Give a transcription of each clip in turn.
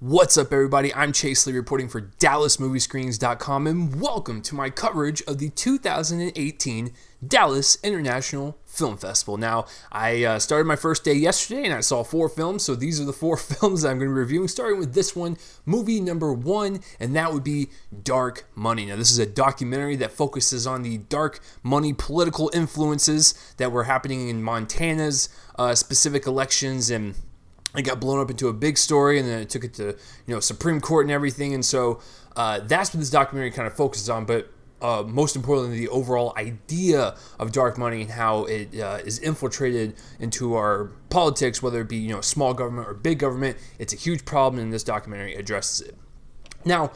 What's up, everybody? I'm Chase Lee reporting for DallasMoviescreenings.com, and welcome to my coverage of the 2018 Dallas International Film Festival. Now, I started my first day yesterday, and I saw 4 films, so these are the 4 films that I'm going to be reviewing, starting with this one, movie number 1, and that would be Dark Money. Now, this is a documentary that focuses on the dark money political influences that were happening in Montana's specific elections, and it got blown up into a big story, and then it took it to Supreme Court and everything. And so that's what this documentary kind of focuses on. But most importantly, the overall idea of dark money and how it is infiltrated into our politics, whether it be small government or big government. It's a huge problem, and this documentary addresses it. Now,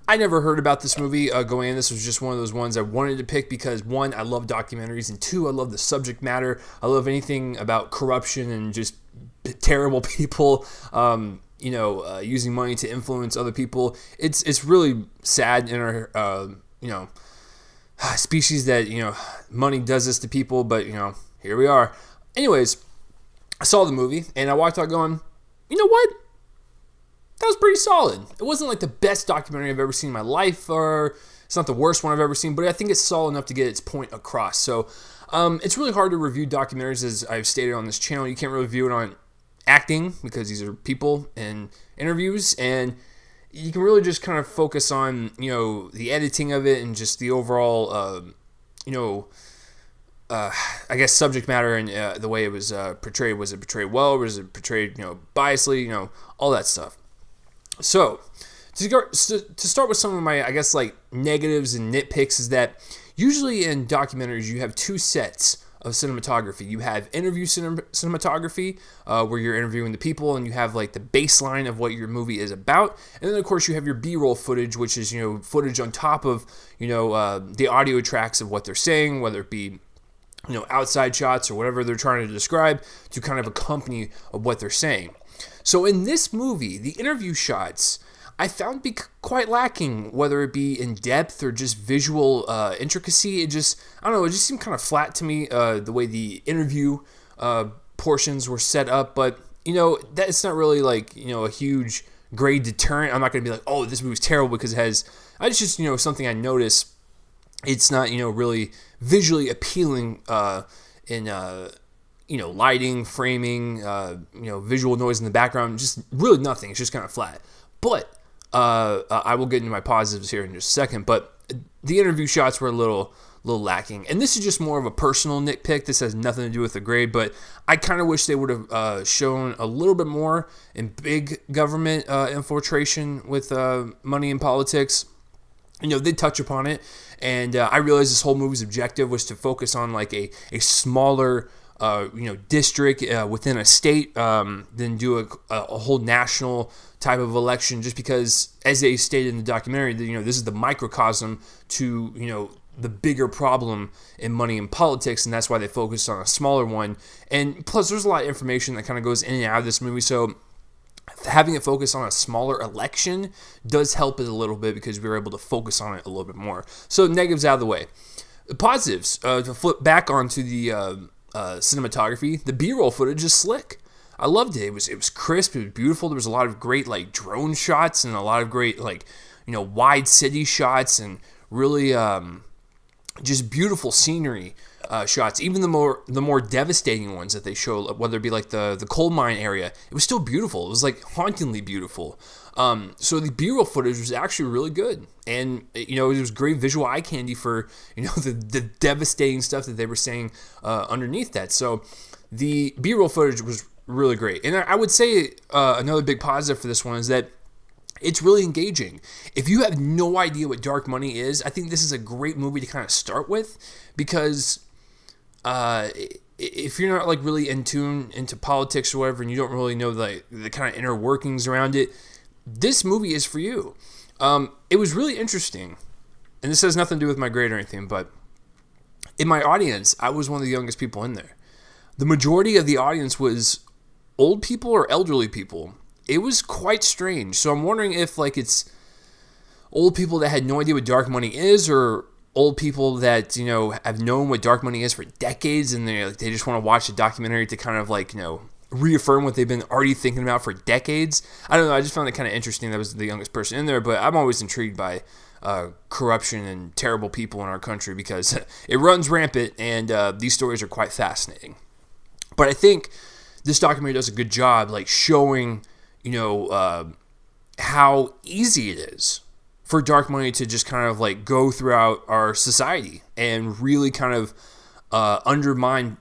I never heard about this movie going in. This was just one of those ones I wanted to pick because, 1, I love documentaries, and 2, I love the subject matter. I love anything about corruption and just terrible people, using money to influence other people. It's really sad in our, species that, money does this to people, but, here we are. Anyways, I saw the movie, and I walked out going, you know what? That was pretty solid. It wasn't like the best documentary I've ever seen in my life, or it's not the worst one I've ever seen, but I think it's solid enough to get its point across. So it's really hard to review documentaries, as I've stated on this channel. You can't really view it on acting because these are people and interviews, and you can really just kind of focus on the editing of it and just the overall I guess subject matter and the way it was portrayed. Was it portrayed well? Was it portrayed biasly? All that stuff. So to start with some of my, I guess, like negatives and nitpicks is that usually in documentaries you have 2 sets of cinematography. You have interview cinematography, where you're interviewing the people, and you have like the baseline of what your movie is about, and then of course you have your B-roll footage, which is footage on top of the audio tracks of what they're saying, whether it be outside shots or whatever they're trying to describe to kind of accompany what they're saying. So in this movie, the interview shots I found to be quite lacking, whether it be in depth or just visual intricacy. It just seemed kind of flat to me, the way the interview portions were set up. But, that it's not really like, a huge grade deterrent. I'm not going to be like, oh, this movie's terrible because it has, it's just, something I noticed. It's not, really visually appealing in, lighting, framing, visual noise in the background, just really nothing. It's just kind of flat. But I will get into my positives here in just a second, but the interview shots were a little lacking. And this is just more of a personal nitpick. This has nothing to do with the grade, but I kind of wish they would have shown a little bit more in big government infiltration with money in politics. They touch upon it, and I realized this whole movie's objective was to focus on like a smaller district within a state than do a whole national type of election, just because, as they stated in the documentary, this is the microcosm to the bigger problem in money in politics, and that's why they focused on a smaller one. And plus, there's a lot of information that kind of goes in and out of this movie, so having it focus on a smaller election does help it a little bit because we were able to focus on it a little bit more. So negatives out of the way. The positives, to flip back onto the cinematography, the B-roll footage is slick. I loved it. It was crisp. It was beautiful. There was a lot of great like drone shots and a lot of great wide city shots and really just beautiful scenery shots. Even the more devastating ones that they show, whether it be like the coal mine area, it was still beautiful. It was like hauntingly beautiful. So the B-roll footage was actually really good, and it was great visual eye candy for the devastating stuff that they were saying underneath that. So the B-roll footage was really great, and I would say another big positive for this one is that it's really engaging. If you have no idea what Dark Money is, I think this is a great movie to kind of start with, because if you're not like really in tune into politics or whatever, and you don't really know the kind of inner workings around it, this movie is for you. It was really interesting, and this has nothing to do with my grade or anything, but in my audience, I was one of the youngest people in there. The majority of the audience was old people or elderly people. It was quite strange. So I'm wondering if it's old people that had no idea what dark money is, or old people that have known what dark money is for decades, and they just want to watch a documentary to kind of reaffirm what they've been already thinking about for decades. I don't know. I just found it kind of interesting that was the youngest person in there, but I'm always intrigued by corruption and terrible people in our country because it runs rampant, and these stories are quite fascinating. But I think this documentary does a good job, like showing, how easy it is for dark money to just kind of like go throughout our society and really kind of undermine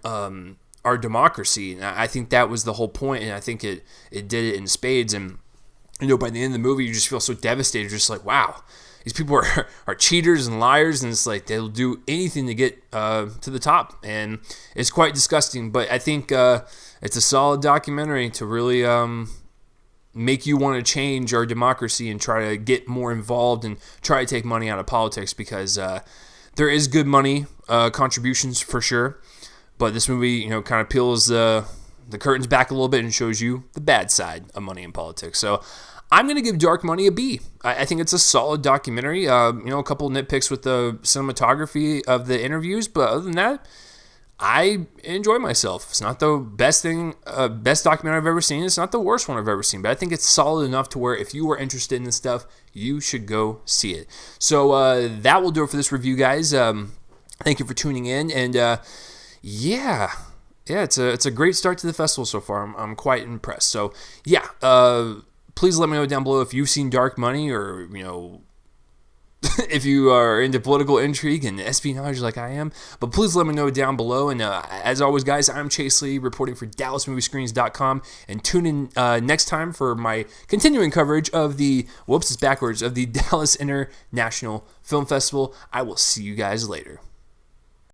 our democracy. And I think that was the whole point, and I think it did it in spades. And by the end of the movie, you just feel so devastated, just like, wow, these people are cheaters and liars, and it's like they'll do anything to get to the top, and it's quite disgusting. But I think it's a solid documentary to really make you want to change our democracy and try to get more involved and try to take money out of politics, because there is good money contributions for sure. But this movie, kind of peels the curtains back a little bit and shows you the bad side of money in politics. So I'm going to give Dark Money a B. I think it's a solid documentary. A couple nitpicks with the cinematography of the interviews, but other than that, I enjoy myself. It's not the best documentary I've ever seen. It's not the worst one I've ever seen, but I think it's solid enough to where if you were interested in this stuff, you should go see it. So that will do it for this review, guys. Thank you for tuning in, and yeah, it's a great start to the festival so far. I'm quite impressed. So yeah, please let me know down below if you've seen Dark Money, or if you are into political intrigue and espionage like I am. But please let me know down below. And as always, guys, I'm Chase Lee reporting for DallasMovieScreens.com. And tune in next time for my continuing coverage of the Dallas International Film Festival. I will see you guys later.